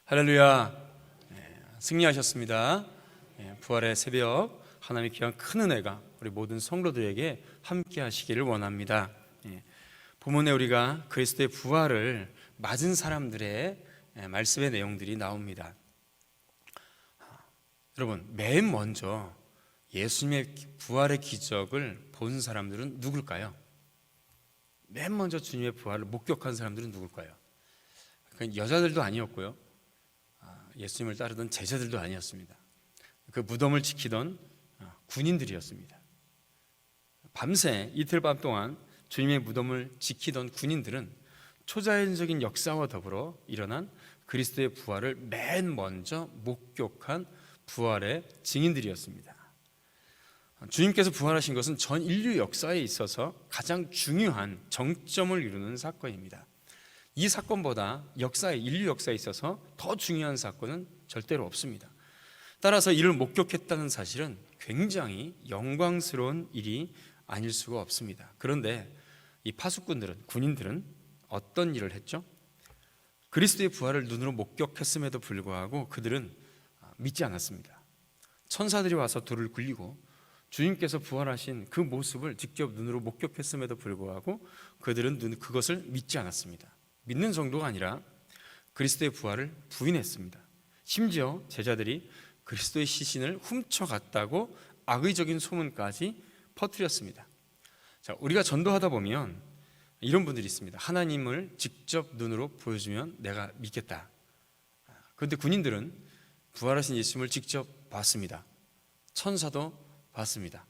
할렐루야. 승리하셨습니다. 부활의 새벽, 하나님의 귀한 큰 은혜가 우리 모든 성도들에게 함께 하시기를 원합니다. 본문에 우리가 그리스도의 부활을 맞은 사람들의 말씀의 내용들이 나옵니다. 여러분, 맨 먼저 예수님의 부활의 기적을 본 사람들은 누굴까요? 맨 먼저 주님의 부활을 목격한 사람들은 누굴까요? 여자들도 아니었고요, 예수님을 따르던 제자들도 아니었습니다. 그 무덤을 지키던 군인들이었습니다. 밤새 이틀 밤 동안 주님의 무덤을 지키던 군인들은 초자연적인 역사와 더불어 일어난 그리스도의 부활을 맨 먼저 목격한 부활의 증인들이었습니다. 주님께서 부활하신 것은 전 인류 역사에 있어서 가장 중요한 정점을 이루는 사건입니다. 이 사건보다 인류 역사에 있어서 더 중요한 사건은 절대로 없습니다. 따라서 이를 목격했다는 사실은 굉장히 영광스러운 일이 아닐 수가 없습니다. 그런데 이 파수꾼들은, 군인들은 어떤 일을 했죠? 그리스도의 부활을 눈으로 목격했음에도 불구하고 그들은 믿지 않았습니다. 천사들이 와서 돌을 굴리고 주님께서 부활하신 그 모습을 직접 눈으로 목격했음에도 불구하고 그들은 그것을 믿지 않았습니다. 믿는 정도가 아니라 그리스도의 부활을 부인했습니다. 심지어 제자들이 그리스도의 시신을 훔쳐갔다고 악의적인 소문까지 퍼뜨렸습니다. 자, 우리가 전도하다 보면 이런 분들이 있습니다. 하나님을 직접 눈으로 보여주면 내가 믿겠다. 그런데 군인들은 부활하신 예수님을 직접 봤습니다. 천사도 봤습니다.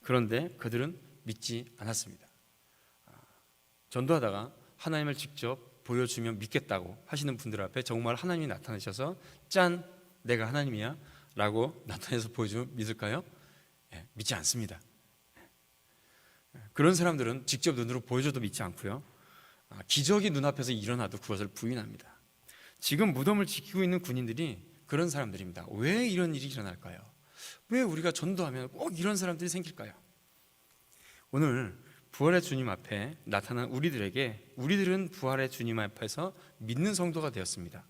그런데 그들은 믿지 않았습니다. 전도하다가 하나님을 직접 보여주면 믿겠다고 하시는 분들 앞에 정말 하나님이 나타나셔서 짠! 내가 하나님이야 라고 나타내서 보여주면 믿을까요? 믿지 않습니다. 그런 사람들은 직접 눈으로 보여줘도 믿지 않고요, 기적이 눈앞에서 일어나도 그것을 부인합니다. 지금 무덤을 지키고 있는 군인들이 그런 사람들입니다. 왜 이런 일이 일어날까요? 왜 우리가 전도하면 꼭 이런 사람들이 생길까요? 오늘 부활의 주님 앞에 나타난 우리들은 부활의 주님 앞에서 믿는 성도가 되었습니다.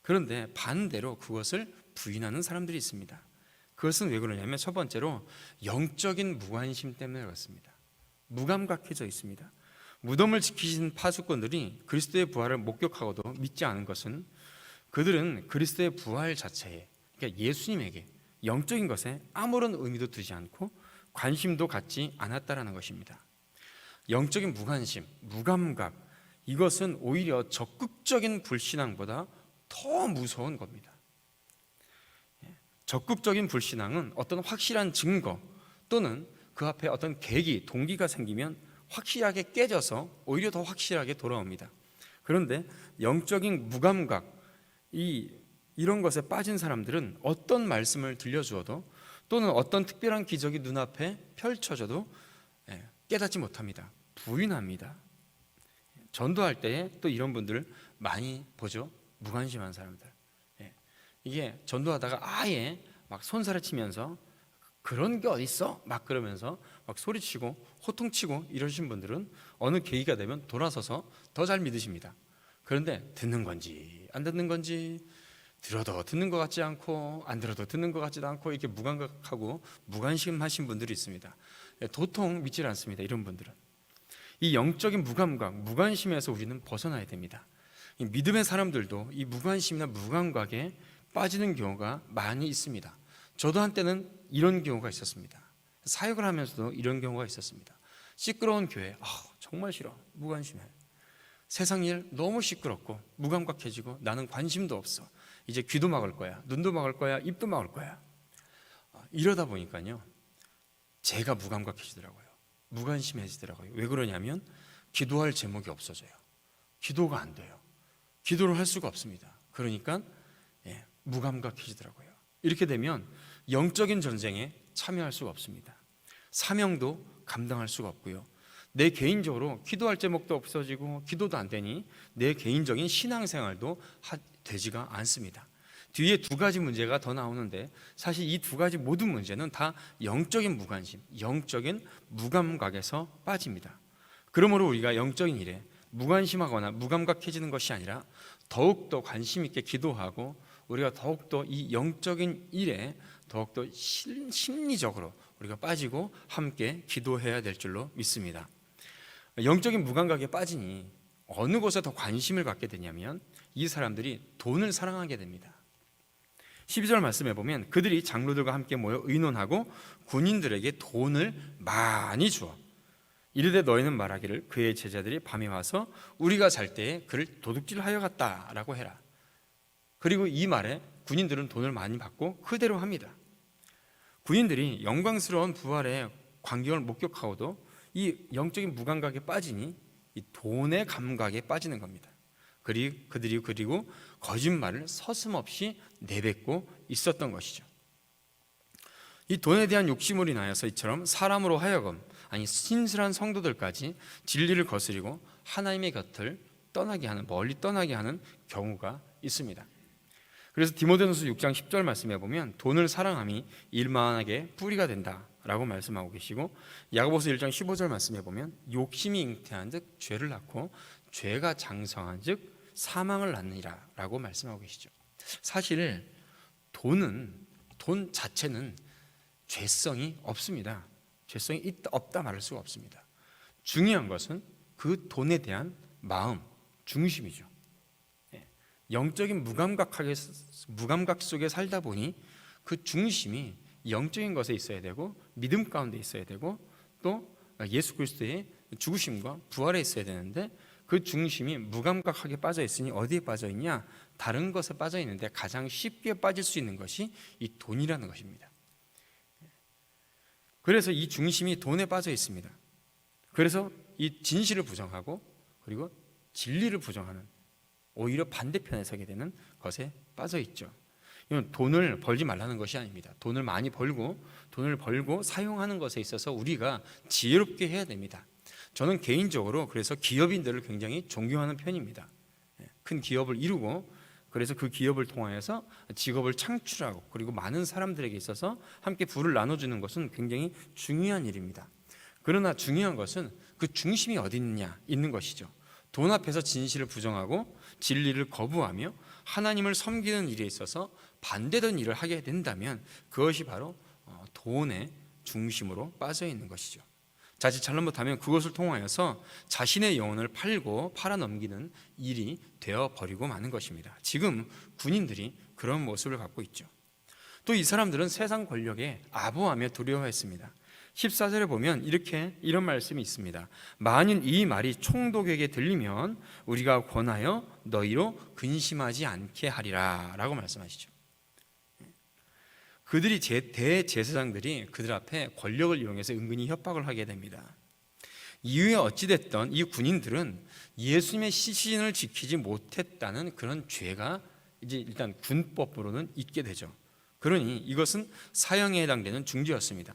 그런데 반대로 그것을 부인하는 사람들이 있습니다. 그것은 왜 그러냐면 첫 번째로 영적인 무관심 때문에 그렇습니다. 무감각해져 있습니다. 무덤을 지키신 파수꾼들이 그리스도의 부활을 목격하고도 믿지 않은 것은 그들은 그리스도의 부활 자체에, 그러니까 예수님에게 영적인 것에 아무런 의미도 두지 않고 관심도 갖지 않았다라는 것입니다. 영적인 무관심, 무감각, 이것은 오히려 적극적인 불신앙보다 더 무서운 겁니다. 적극적인 불신앙은 어떤 확실한 증거 또는 그 앞에 어떤 계기, 동기가 생기면 확실하게 깨져서 오히려 더 확실하게 돌아옵니다. 그런데 영적인 무감각, 이런 것에 빠진 사람들은 어떤 말씀을 들려주어도 또는 어떤 특별한 기적이 눈앞에 펼쳐져도 깨닫지 못합니다. 부인합니다. 전도할 때에 또 이런 분들을 많이 보죠. 무관심한 사람들. 이게 전도하다가 아예 막 손살을 치면서 그런 게 어딨어? 막 그러면서 막 소리치고 호통치고 이러신 분들은 어느 계기가 되면 돌아서서 더 잘 믿으십니다. 그런데 듣는 건지 안 듣는 건지, 들어도 듣는 것 같지 않고 안 들어도 듣는 것 같지도 않고 이렇게 무감각하고 무관심하신 분들이 있습니다. 도통 믿지 않습니다. 이런 분들은 이 영적인 무감각, 무관심에서 우리는 벗어나야 됩니다. 이 믿음의 사람들도 이 무관심이나 무감각에 빠지는 경우가 많이 있습니다. 저도 한때는 이런 경우가 있었습니다. 사역을 하면서도 이런 경우가 있었습니다. 시끄러운 교회, 정말 싫어, 무관심해. 세상 일 너무 시끄럽고 무감각해지고 나는 관심도 없어. 이제 귀도 막을 거야, 눈도 막을 거야, 입도 막을 거야. 이러다 보니까요, 제가 무감각해지더라고요. 무관심해지더라고요. 왜 그러냐면 기도할 제목이 없어져요. 기도가 안 돼요. 기도를 할 수가 없습니다. 그러니까 무감각해지더라고요. 이렇게 되면 영적인 전쟁에 참여할 수가 없습니다. 사명도 감당할 수가 없고요, 내 개인적으로 기도할 제목도 없어지고 기도도 안 되니 내 개인적인 신앙생활도 되지가 않습니다. 뒤에 두 가지 문제가 더 나오는데 사실 이 두 가지 모든 문제는 다 영적인 무관심, 영적인 무감각에서 빠집니다. 그러므로 우리가 영적인 일에 무관심하거나 무감각해지는 것이 아니라 더욱더 관심 있게 기도하고 우리가 더욱더 이 영적인 일에 더욱더 심리적으로 우리가 빠지고 함께 기도해야 될 줄로 믿습니다. 영적인 무감각에 빠지니 어느 곳에 더 관심을 갖게 되냐면 이 사람들이 돈을 사랑하게 됩니다. 12절 말씀해 보면 그들이 장로들과 함께 모여 의논하고 군인들에게 돈을 많이 주어 이르되 너희는 말하기를 그의 제자들이 밤에 와서 우리가 잘 때에 그를 도둑질하여 갔다라고 해라. 그리고 이 말에 군인들은 돈을 많이 받고 그대로 합니다. 군인들이 영광스러운 부활의 광경을 목격하고도 이 영적인 무감각에 빠지니 이 돈의 감각에 빠지는 겁니다. 그들이 거짓말을 서슴없이 내뱉고 있었던 것이죠. 이 돈에 대한 욕심으로 인하여서 이처럼 사람으로 하여금 신실한 성도들까지 진리를 거스리고 하나님의 곁을 멀리 떠나게 하는 경우가 있습니다. 그래서 디모데전서 6장 10절 말씀해 보면 돈을 사랑함이 일만하게 뿌리가 된다라고 말씀하고 계시고 야고보서 1장 15절 말씀해 보면 욕심이 잉태한 즉 죄를 낳고 죄가 장성한 즉 사망을 낳느니라 라고 말씀하고 계시죠. 사실 돈 자체는 죄성이 없습니다. 죄성이 없다 말할 수가 없습니다. 중요한 것은 그 돈에 대한 마음, 중심이죠. 영적인 무감각 속에 살다 보니 그 중심이 영적인 것에 있어야 되고 믿음 가운데 있어야 되고 또 예수 그리스도의 죽으심과 부활에 있어야 되는데 그 중심이 무감각하게 빠져 있으니 어디에 빠져 있냐? 다른 것에 빠져 있는데 가장 쉽게 빠질 수 있는 것이 이 돈이라는 것입니다. 그래서 이 중심이 돈에 빠져 있습니다. 그래서 이 진실을 부정하고 그리고 진리를 부정하는 오히려 반대편에 서게 되는 것에 빠져 있죠. 이건 돈을 벌지 말라는 것이 아닙니다. 돈을 많이 벌고 사용하는 것에 있어서 우리가 지혜롭게 해야 됩니다. 저는 개인적으로 그래서 기업인들을 굉장히 존경하는 편입니다. 큰 기업을 이루고 그래서 그 기업을 통하여서 직업을 창출하고 그리고 많은 사람들에게 있어서 함께 부를 나눠주는 것은 굉장히 중요한 일입니다. 그러나 중요한 것은 그 중심이 어디 있는 것이죠. 돈 앞에서 진실을 부정하고 진리를 거부하며 하나님을 섬기는 일에 있어서 반대된 일을 하게 된다면 그것이 바로 돈의 중심으로 빠져 있는 것이죠. 자칫 잘못하면 그것을 통하여서 자신의 영혼을 팔아넘기는 일이 되어버리고 마는 것입니다. 지금 군인들이 그런 모습을 갖고 있죠. 또 이 사람들은 세상 권력에 아부하며 두려워했습니다. 14절에 보면 이런 말씀이 있습니다. 만일 이 말이 총독에게 들리면 우리가 권하여 너희로 근심하지 않게 하리라 라고 말씀하시죠. 그들이 대제사장들이 그들 앞에 권력을 이용해서 은근히 협박을 하게 됩니다. 이후에 어찌됐던 이 군인들은 예수님의 시신을 지키지 못했다는 그런 죄가 이제 일단 군법으로는 있게 되죠. 그러니 이것은 사형에 해당되는 중죄였습니다.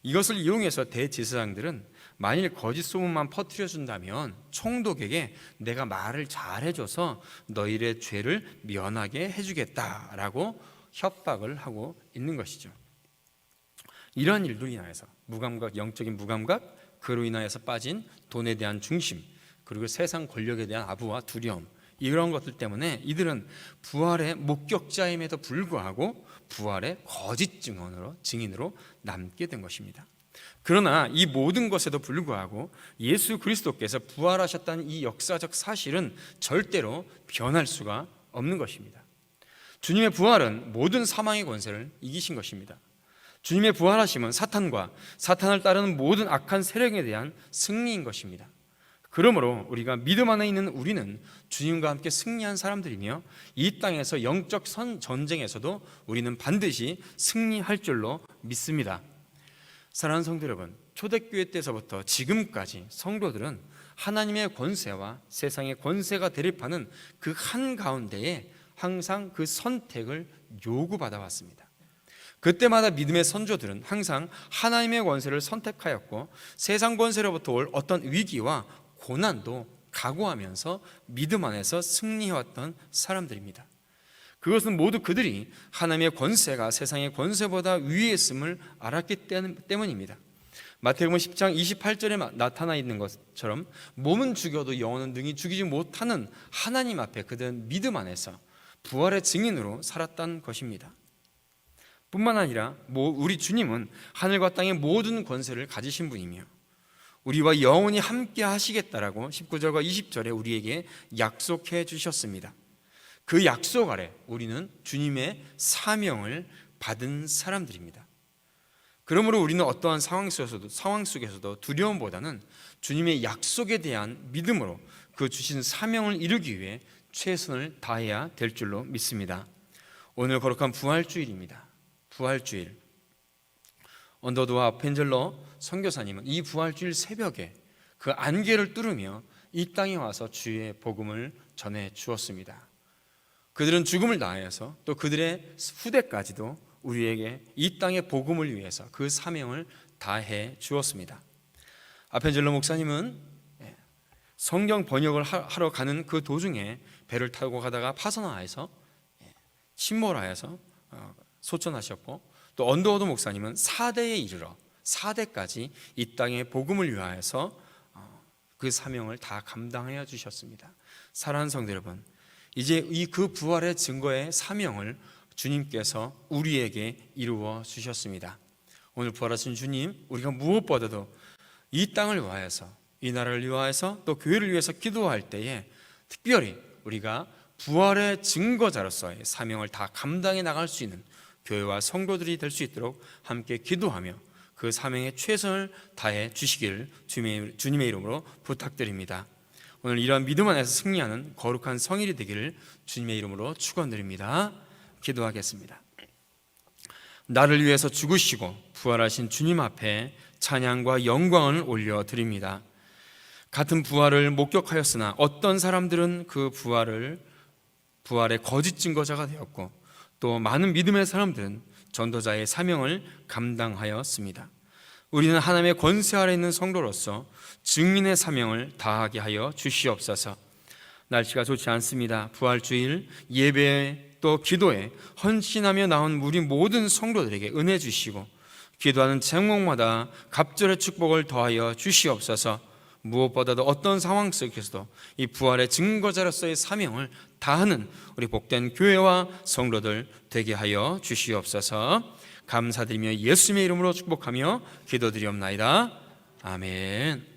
이것을 이용해서 대제사장들은 만일 거짓 소문만 퍼뜨려 준다면 총독에게 내가 말을 잘 해줘서 너희의 죄를 면하게 해주겠다라고 협박을 하고 있는 것이죠. 이러한 일로 인하여서 영적인 무감각, 그로 인하여서 빠진 돈에 대한 중심, 그리고 세상 권력에 대한 아부와 두려움, 이런 것들 때문에 이들은 부활의 목격자임에도 불구하고 부활의 거짓 증인으로 남게 된 것입니다. 그러나 이 모든 것에도 불구하고 예수 그리스도께서 부활하셨다는 이 역사적 사실은 절대로 변할 수가 없는 것입니다. 주님의 부활은 모든 사망의 권세를 이기신 것입니다. 주님의 부활하심은 사탄과 사탄을 따르는 모든 악한 세력에 대한 승리인 것입니다. 그러므로 우리가 믿음 안에 있는 우리는 주님과 함께 승리한 사람들이며 이 땅에서 영적 전쟁에서도 우리는 반드시 승리할 줄로 믿습니다. 사랑하는 성도 여러분, 초대교회 때서부터 지금까지 성도들은 하나님의 권세와 세상의 권세가 대립하는 그 한가운데에 항상 그 선택을 요구받아 왔습니다. 그때마다 믿음의 선조들은 항상 하나님의 권세를 선택하였고 세상 권세로부터 올 어떤 위기와 고난도 각오하면서 믿음 안에서 승리해왔던 사람들입니다. 그것은 모두 그들이 하나님의 권세가 세상의 권세보다 위에 있음을 알았기 때문입니다. 마태복음 10장 28절에 나타나 있는 것처럼 몸은 죽여도 영혼은 능히 죽이지 못하는 하나님 앞에 그들은 믿음 안에서 부활의 증인으로 살았던 것입니다. 뿐만 아니라 우리 주님은 하늘과 땅의 모든 권세를 가지신 분이며 우리와 영원히 함께 하시겠다라고 19절과 20절에 우리에게 약속해 주셨습니다. 그 약속 아래 우리는 주님의 사명을 받은 사람들입니다. 그러므로 우리는 어떠한 상황 속에서도 두려움보다는 주님의 약속에 대한 믿음으로 그 주신 사명을 이루기 위해 최선을 다해야 될 줄로 믿습니다. 오늘 거룩한 부활주일입니다. 부활주일. 언더드와 펜젤러 선교사님은 이 부활주일 새벽에 그 안개를 뚫으며 이 땅에 와서 주의 복음을 전해 주었습니다. 그들은 죽음을 다해서 또 그들의 후대까지도 우리에게 이 땅의 복음을 위해서 그 사명을 다해 주었습니다. 아펜젤러 목사님은 성경 번역을 하러 가는 그 도중에 배를 타고 가다가 파선화해서 침몰하여서 소천하셨고, 또 언더우드 목사님은 4대에 이르러 4대까지 이 땅의 복음을 위하여서 그 사명을 다 감당하여 주셨습니다. 사랑하는 성도 여러분, 이제 그 부활의 증거의 사명을 주님께서 우리에게 이루어 주셨습니다. 오늘 부활하신 주님, 우리가 무엇보다도 이 땅을 위하여서, 이 나라를 위하여서, 또 교회를 위해서 기도할 때에 특별히 우리가 부활의 증거자로서의 사명을 다 감당해 나갈 수 있는 교회와 성도들이 될 수 있도록 함께 기도하며 그 사명에 최선을 다해 주시기를 주님의 이름으로 부탁드립니다. 오늘 이러한 믿음 안에서 승리하는 거룩한 성일이 되기를 주님의 이름으로 축원드립니다. 기도하겠습니다. 나를 위해서 죽으시고 부활하신 주님 앞에 찬양과 영광을 올려드립니다. 같은 부활을 목격하였으나 어떤 사람들은 그 부활의 거짓 증거자가 되었고, 또 많은 믿음의 사람들은 전도자의 사명을 감당하였습니다. 우리는 하나님의 권세 아래 있는 성도로서 증인의 사명을 다하게 하여 주시옵소서. 날씨가 좋지 않습니다. 부활주일 예배에 또 기도에 헌신하며 나온 우리 모든 성도들에게 은혜 주시고 기도하는 제목마다 갑절의 축복을 더하여 주시옵소서. 무엇보다도 어떤 상황 속에서도 이 부활의 증거자로서의 사명을 다하는 우리 복된 교회와 성도들 되게 하여 주시옵소서. 감사드리며 예수님의 이름으로 축복하며 기도드리옵나이다. 아멘.